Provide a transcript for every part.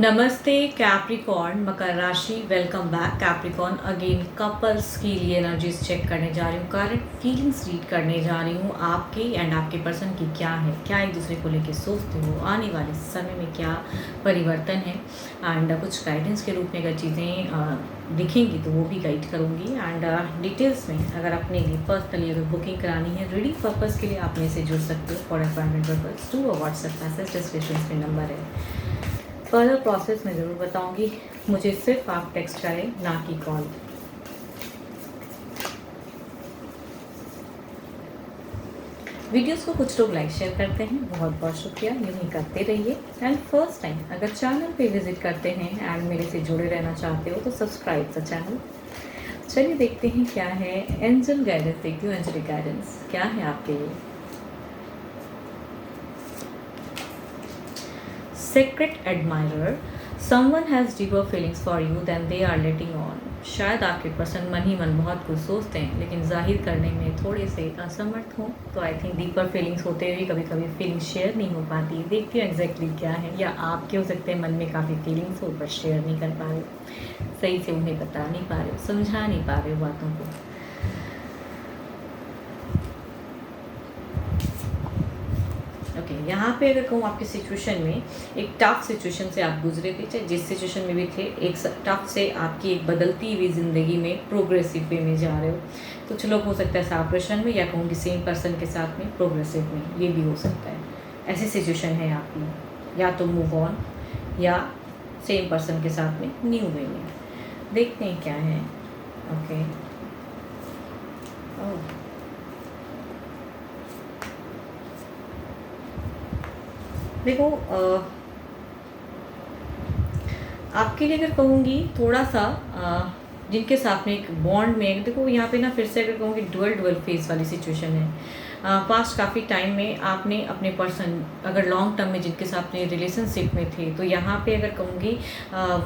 नमस्ते कैप्रिकॉर्न मकर राशि। Welcome back Capricorn. Again couples के लिए एनर्जीज चेक करने जा रही हूँ, करंट फीलिंग्स रीड करने जा रही हूँ। आपके एंड आपके पर्सन की क्या है, क्या एक दूसरे को लेके सोचते हो, आने वाले समय में क्या परिवर्तन है एंड कुछ गाइडेंस के रूप में अगर चीज़ें दिखेंगी तो वो भी गाइड करूँगी। एंड डिटेल्स में अगर अपने लिए पर्सनली अगर बुकिंग करानी है रीडिंग पर्पज़ के लिए आप मेरे से जुड़ सकते हो for appointment purpose. To WhatsApp message description में नंबर है। फर्दर प्रोसेस में ज़रूर बताऊंगी, मुझे सिर्फ आप टेक्स्ट करें ना कि कॉल। वीडियोस को कुछ लोग लाइक शेयर करते हैं, बहुत बहुत शुक्रिया, यूँ ही करते रहिए। एंड फर्स्ट टाइम अगर चैनल पे विजिट करते हैं एंड मेरे से जुड़े रहना चाहते हो तो सब्सक्राइब द चैनल। चलिए देखते हैं क्या है एंजल गाइडेंस। देखती हूँ एंजलिक गाइडेंस क्या है आपके लिए। Secret admirer, someone has deeper feelings for you than they are letting on। शायद आपके पर्सन मन ही मन बहुत कुछ सोचते हैं लेकिन जाहिर करने में थोड़े से असमर्थ हों। तो आई थिंक डीपर फीलिंग्स होते हुए कभी कभी फीलिंग्स शेयर नहीं हो पाती। देखती हूँ एग्जैक्टली क्या है, या आपके हो सकते हैं मन में काफ़ी फीलिंग्स हो पर शेयर नहीं कर पा रहे, सही से उन्हें बता नहीं पा रहे, समझा नहीं पा रहे बातों को। ओके यहाँ पे अगर कहूँ आपकी सिचुएशन में एक टफ सिचुएशन से आप गुजरे थे, चाहे जिस सिचुएशन में भी थे, एक टफ से आपकी एक बदलती हुई ज़िंदगी में प्रोग्रेसिव वे में जा रहे हो। कुछ लोग हो सकता है सेपरेशन में, या कहूँगी सेम पर्सन के साथ में प्रोग्रेसिव में, ये भी हो सकता है। ऐसी सिचुएशन है आपकी, या तो मूव ऑन या सेम पर्सन के साथ में न्यू वे में। देखते हैं क्या है। ओके देखो आपके लिए अगर कहूँगी थोड़ा सा जिनके साथ में एक बॉन्ड में, देखो यहाँ पे ना फिर से अगर कहूँगी डुअल फेस वाली सिचुएशन है। पास्ट काफ़ी टाइम में आपने अपने पर्सन अगर लॉन्ग टर्म में जिनके साथ में रिलेशनशिप में थे तो यहाँ पे अगर कहूँगी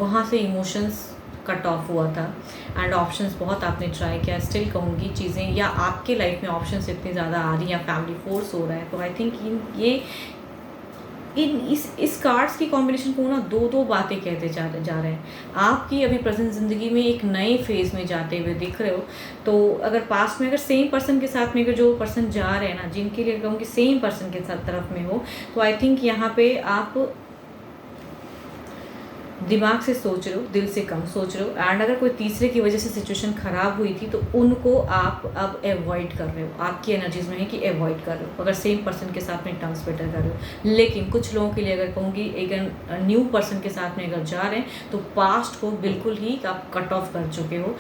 वहाँ से इमोशंस कट ऑफ हुआ था एंड ऑप्शंस बहुत आपने ट्राई किया। स्टिल कहूँगी चीज़ें, या आपके लाइफ में ऑप्शंस इतनी ज़्यादा आ रही हैं, या फैमिली फोर्स हो रहा है। तो आई थिंक ये इस कार्ड्स की कॉम्बिनेशन को ना दो बातें कहते जा रहे हैं। आपकी अभी प्रेजेंट ज़िंदगी में एक नए फेज़ में जाते हुए दिख रहे हो। तो अगर पास्ट में अगर सेम पर्सन के साथ में अगर जो पर्सन जा रहे हैं ना, जिनके लिए कहूँगी सेम पर्सन के साथ तरफ में हो, तो आई थिंक यहाँ पे आप दिमाग से सोच रहे हो, दिल से कम सोच रहे हो। एंड अगर कोई तीसरे की वजह से सिचुएशन ख़राब हुई थी तो उनको आप अब अवॉइड कर रहे हो। आपकी एनर्जीज में है कि अवॉइड कर रहे हो, अगर सेम पर्सन के साथ में टर्म्स बेटर कर रहे हो। लेकिन कुछ लोगों के लिए अगर कहूँगी एक न्यू पर्सन के साथ में अगर जा रहे हैं तो पास्ट को बिल्कुल ही आप कट ऑफ कर चुके हो,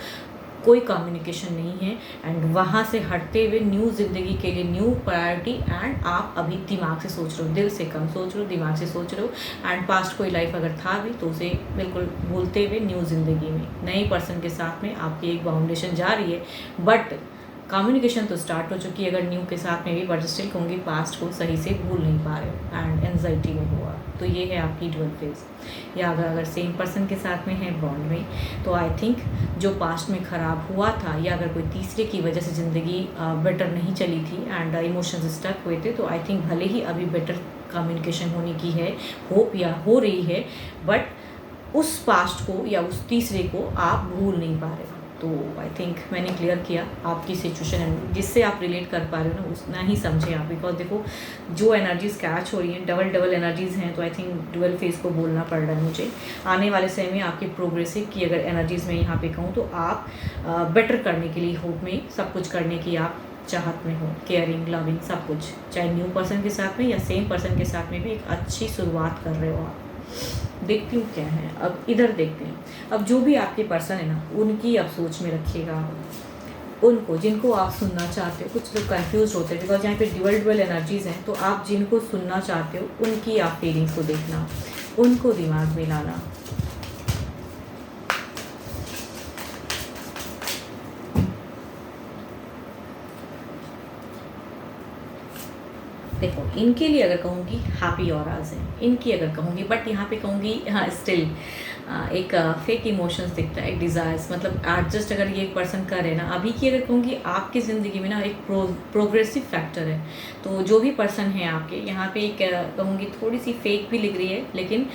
कोई कम्युनिकेशन नहीं है। एंड वहाँ से हटते हुए न्यू ज़िंदगी के लिए न्यू प्रायोरिटी, एंड आप अभी दिमाग से सोच रहे हो, दिल से कम सोच रहे हो, दिमाग से सोच रहे हो। एंड पास्ट कोई लाइफ अगर था भी तो उसे बिल्कुल भूलते हुए न्यू ज़िंदगी में नए पर्सन के साथ में आपकी एक बाउंडेशन जा रही है। बट कम्युनिकेशन तो स्टार्ट हो चुकी है अगर न्यू के साथ में भी, बट स्टिल कहूँगी पास्ट को सही से भूल नहीं पा रहे हो एंड एनजाइटी में हुआ। तो ये है आपकी डुअल फेज। या अगर सेम पर्सन के साथ में है बॉन्ड में, तो आई थिंक जो पास्ट में ख़राब हुआ था, या अगर कोई तीसरे की वजह से ज़िंदगी बेटर नहीं चली थी एंड इमोशंस स्टक हुए थे, तो आई थिंक भले ही अभी बेटर कम्युनिकेशन होने की है, होप या हो रही है, बट उस पास्ट को या उस तीसरे को आप भूल नहीं पा रहे हो। तो आई थिंक मैंने क्लियर किया आपकी सिचुएशन है, जिससे आप रिलेट कर पा रहे हो ना, उतना ही समझे आप। बिकॉज देखो जो एनर्जीज कैच हो रही हैं डबल एनर्जीज हैं, तो आई थिंक डुअल फेस को बोलना पड़ रहा है मुझे। आने वाले समय में आपकी प्रोग्रेसिव की अगर एनर्जीज में यहाँ पे कहूँ तो आप बेटर करने के लिए, होप में सब कुछ करने की आप चाहत में हो, केयरिंग लविंग सब कुछ, चाहे न्यू पर्सन के साथ में या सेम पर्सन के साथ में भी एक अच्छी शुरुआत कर रहे हो आप। देखती हूँ क्या है। अब इधर देखते हैं, अब जो भी आपके पर्सन है ना उनकी आप सोच में रखिएगा, उनको जिनको आप सुनना चाहते हो। कुछ लोग कंफ्यूज होते हैं बिकॉज यहाँ पे डुअल एनर्जीज हैं, तो आप जिनको सुनना चाहते हो उनकी आप फीलिंग्स को देखना, उनको दिमाग में लाना। देखो इनके लिए अगर कहूँगी हैप्पी ऑराज हैं इनकी, अगर कहूँगी, बट यहाँ पे कहूँगी हाँ स्टिल एक फेक इमोशंस दिखता है, एक डिज़ायर्स, मतलब एडजस्ट अगर ये एक पर्सन करे ना अभी की, अगर कहूँगी आपकी ज़िंदगी में ना एक प्रोग्रेसिव फैक्टर है। तो जो भी पर्सन है आपके यहाँ पे एक कहूँगी थोड़ी सी फेक भी लिख रही है, लेकिन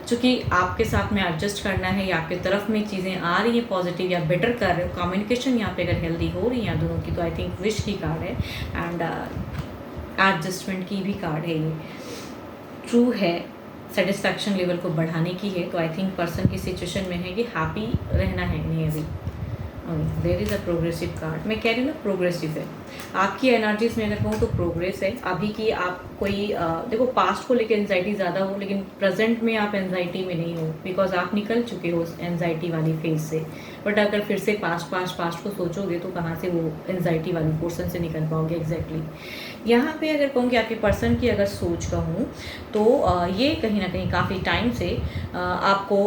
चूँकि आपके साथ में एडजस्ट करना है या आपकी तरफ में चीज़ें आ रही हैं पॉजिटिव या बेटर कर रहे हो, कम्युनिकेशन यहाँ पे अगर हेल्दी हो रही है दोनों की, तो आई थिंक विश की कार्ड है एंड एडजस्टमेंट की भी कार्ड है। ये ट्रू है, सेटिस्फैक्शन लेवल को बढ़ाने की है। तो आई थिंक पर्सन की सिचुएशन में है कि हैप्पी रहना है इन्हें अभी। There is a progressive card, मैं कह रही हूँ ना प्रोग्रेसिव है आपकी एनर्जीज में। अगर कहूँ तो प्रोग्रेस है अभी की। आप कोई देखो पास्ट को लेकर एनजाइटी ज़्यादा हो, लेकिन प्रेजेंट में आप एनजाइटी में नहीं हो, बिकॉज आप निकल चुके हो उस एनजाइटी वाली फेज से। बट अगर फिर से पास्ट को सोचोगे तो कहाँ से वो एनजाइटी वाली पोर्सन से निकल पाओगे एग्जैक्टली। यहाँ पे अगर कहूँ कि आपके पर्सन की अगर सोच कहूँ तो ये कहीं ना कहीं काफ़ी टाइम से आपको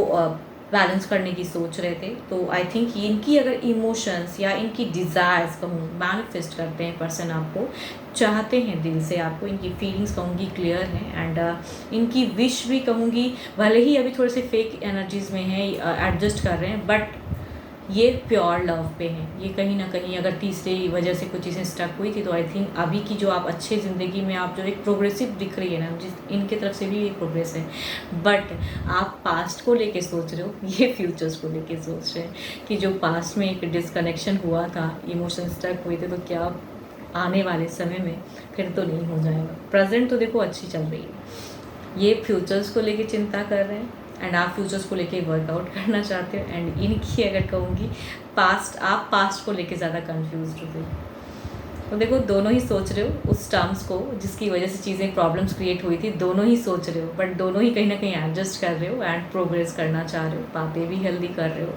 बैलेंस करने की सोच रहे थे। तो आई थिंक इनकी अगर इमोशंस या इनकी डिज़ायर्स कहूँ मैनिफेस्ट करते हैं पर्सन, आपको चाहते हैं दिल से, आपको इनकी फीलिंग्स कहूँगी क्लियर हैं एंड इनकी विश भी कहूँगी, भले ही अभी थोड़े से फेक एनर्जीज में हैं, एडजस्ट कर रहे हैं, बट ये प्योर लव पे हैं। ये कहीं ना कहीं अगर तीसरी वजह से कुछ चीज़ें स्टक हुई थी, तो आई थिंक अभी की जो आप अच्छे ज़िंदगी में आप जो एक प्रोग्रेसिव दिख रही है ना, जिस इनके तरफ से भी एक प्रोग्रेस है। बट आप पास्ट को लेके सोच रहे हो, ये फ्यूचर्स को लेके सोच रहे हैं कि जो पास्ट में एक डिसकनेक्शन हुआ था, इमोशन स्टक हुए थे, तो क्या आने वाले समय में फिर तो नहीं हो जाएगा। प्रेजेंट तो देखो अच्छी चल रही है, ये फ्यूचर्स को लेके चिंता कर रहे हैं एंड आप फ्यूचर्स को लेके वर्कआउट करना चाहते हो। एंड इनकी अगर कहूँगी आप पास्ट को लेके ज़्यादा कंफ्यूज हो। तो देखो दोनों ही सोच रहे हो उस टर्म्स को जिसकी वजह से चीज़ें प्रॉब्लम्स क्रिएट हुई थी, दोनों ही सोच रहे हो, बट दोनों ही कहीं ना कहीं एडजस्ट कर रहे हो एंड प्रोग्रेस करना चाह रहे हो, बातें भी हेल्दी कर रहे हो।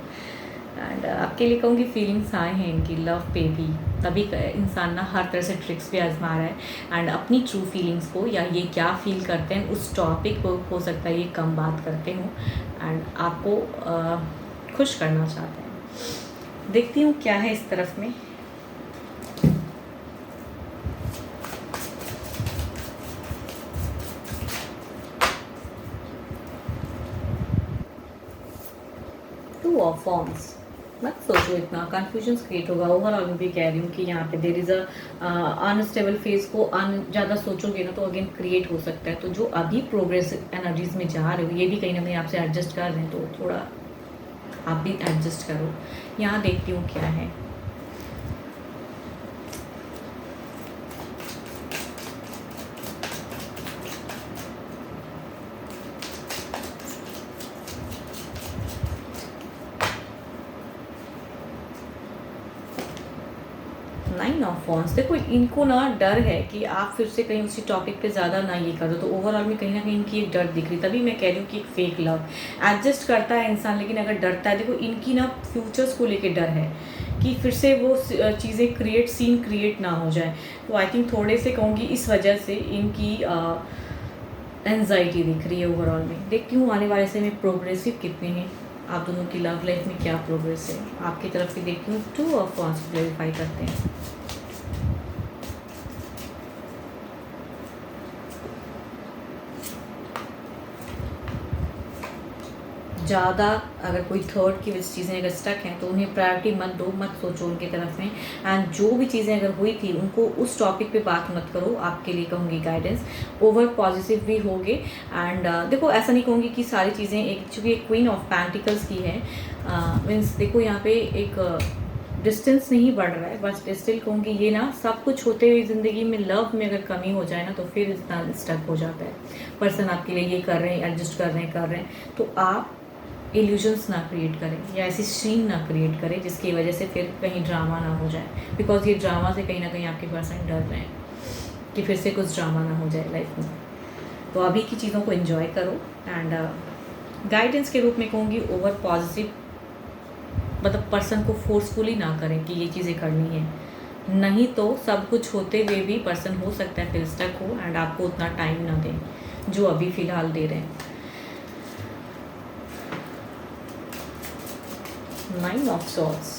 एंड आपके लिए कहूँगी फीलिंग्स आए हैं इनकी लव पे भी, तभी इंसान ना हर तरह से ट्रिक्स भी आजमा रहा है एंड अपनी ट्रू फीलिंग्स को या ये क्या फील करते हैं उस टॉपिक को हो सकता है ये कम बात करते हो एंड आपको खुश करना चाहते हैं। देखती हूँ क्या है इस तरफ में। टू ऑफ वॉन्ड्स, मत सोचो इतना, कन्फ्यूजन क्रिएट होगा। ओवरऑल मैं भी कह रही हूँ कि यहाँ पे देर इज़ अनस्टेबल फेज को ज़्यादा सोचोगे ना तो अगेन क्रिएट हो सकता है। तो जो अभी प्रोग्रेस एनर्जीज में जा रहे हो, ये भी कहीं ना कहीं आपसे एडजस्ट कर रहे हैं, तो थोड़ा आप भी एडजस्ट करो। यहाँ देखती हूँ क्या है। नाइन ऑफ वॉन्ड्स, देखो इनको ना डर है कि आप फिर से कहीं उसी टॉपिक पे ज़्यादा ना ये कर दो। तो ओवरऑल में कहीं ना कहीं इनकी एक डर दिख रही, तभी मैं कह रही हूँ कि एक फेक लव। एडजस्ट करता है इंसान, लेकिन अगर डरता है, देखो इनकी ना फ्यूचर्स को लेके डर है कि फिर से वो चीज़ें सीन क्रिएट ना हो जाए। तो आई थिंक थोड़े से कहूँगी इस वजह से इनकी एनजाइटी दिख रही है ओवरऑल में। देखती हूँ आने वाले समय प्रोग्रेसिव कितने हैं, आप दोनों की लव लाइफ में क्या प्रोग्रेस है आपकी तरफ से। देखती हूँ टू ऑफ वॉन्ड्स क्लैरिफाई करते हैं। ज़्यादा अगर कोई थर्ड की वजह चीज़ें अगर स्टक हैं तो उन्हें प्रायोरिटी मत दो, मत सोचो उनके तरफ में। एंड जो भी चीज़ें अगर हुई थी उनको उस टॉपिक पे बात मत करो। आपके लिए कहूँगी गाइडेंस, ओवर पॉजिटिव भी होगे। एंड देखो ऐसा नहीं कहूँगी कि सारी चीज़ें एक, चूँकि एक क्वीन ऑफ पेंटिकल्स की है, मीन्स देखो यहाँ पे एक डिस्टेंस नहीं बढ़ रहा है, बस स्टिल कहूँगी ये ना सब कुछ होते हुए ज़िंदगी में लव में अगर कमी हो जाए ना तो फिर इतना स्टक हो जाता है। पर्सन आपके लिए ये कर रहे हैं, एडजस्ट कर रहे हैं, तो आप इल्यूजन्स ना क्रिएट करें या ऐसी सीन ना क्रिएट करें जिसकी वजह से फिर कहीं ड्रामा ना हो जाए। बिकॉज ये ड्रामा से कहीं ना कहीं आपके पर्सन डर रहे हैं कि फिर से कुछ ड्रामा ना हो जाए लाइफ में। तो अभी की चीज़ों को एंजॉय करो। एंड गाइडेंस के रूप में कहूँगी ओवर पॉजिटिव, मतलब पर्सन को फोर्सफुली ना करें कि ये चीज़ें करनी है, नहीं तो सब कुछ होते हुए भी पर्सन हो सकता है फिर स्टक हो एंड आपको उतना टाइम ना दें जो अभी फ़िलहाल दे रहे हैं। नाइन ऑफ सॉर्ड्स,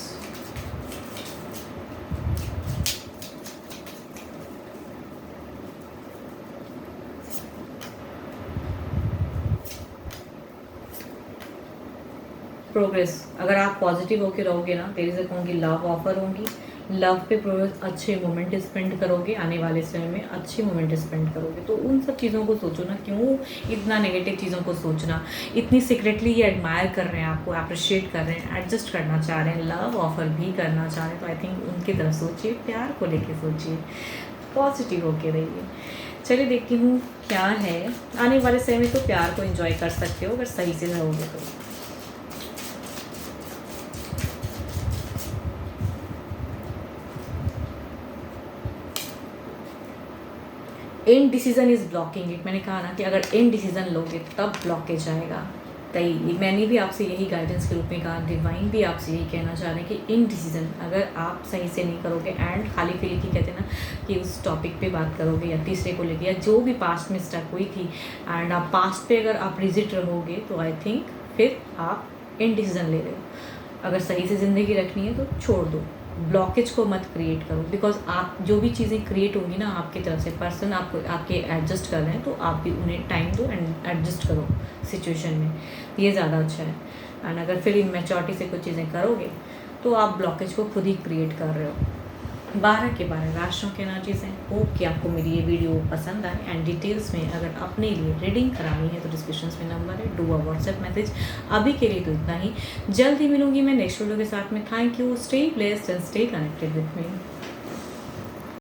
प्रोग्रेस, अगर आप पॉजिटिव होकर रहोगे ना, तेरे से कहूँगी लव ऑफर होंगी, लव पे अच्छे मोमेंट स्पेंड करोगे, आने वाले समय में अच्छे मोमेंट स्पेंड करोगे। तो उन सब चीज़ों को सोचो ना, क्यों इतना नेगेटिव चीज़ों को सोचना। इतनी सीक्रेटली ये एडमायर कर रहे हैं, आपको अप्रिशिएट कर रहे हैं, एडजस्ट करना चाह रहे हैं, लव ऑफर भी करना चाह रहे हैं, तो आई थिंक उनकी तरफ सोचिए, प्यार को लेके सोचिए, पॉजिटिव होके रहिए। चलिए देखती हूँ क्या है आने वाले समय में। तो प्यार को एंजॉय कर सकते हो अगर सही से रहोगे तो। In decision is blocking it. मैंने कहा ना कि अगर इन डिसीजन लोगे तब ब्लॉकेज आएगा। तई मैंने भी आपसे यही गाइडेंस के रूप में कहा, डिवाइन भी आपसे यही कहना चाह रहे हैं कि इन डिसीजन अगर आप सही से नहीं करोगे एंड खाली फिर की कहते हैं ना कि उस टॉपिक पे बात करोगे या तीसरे को लेके या जो भी पास्ट में स्टक हुई थी एंड आप पास्ट पे अगर आप रिजिट रहोगे तो आई थिंक फिर आप इन डिसीजन ले रहे हो। अगर सही से ज़िंदगी रखनी है तो छोड़ दो, ब्लॉकेज को मत क्रिएट करो। बिकॉज आप जो भी चीज़ें क्रिएट होंगी ना आपकी तरफ से, पर्सन आपको आपके एडजस्ट कर रहे हैं तो आप भी उन्हें टाइम दो एंड एडजस्ट करो सिचुएशन में, ये ज़्यादा अच्छा है। एंड अगर फिर इमेच्योरिटी से कुछ चीज़ें करोगे तो आप ब्लॉकेज को खुद ही क्रिएट कर रहे हो। 12 के 12 राशियों के एनर्जीज हैं। होप कि आपको मेरी ये वीडियो पसंद आए एंड डिटेल्स में अगर अपने लिए रीडिंग करानी है तो डिस्क्रिप्शन में नंबर है, डू अ व्हाट्सएप मैसेज। अभी के लिए तो इतना ही, जल्द ही मिलूंगी मैं नेक्स्ट वीडियो के साथ में। Thank you, stay blessed and stay connected with me.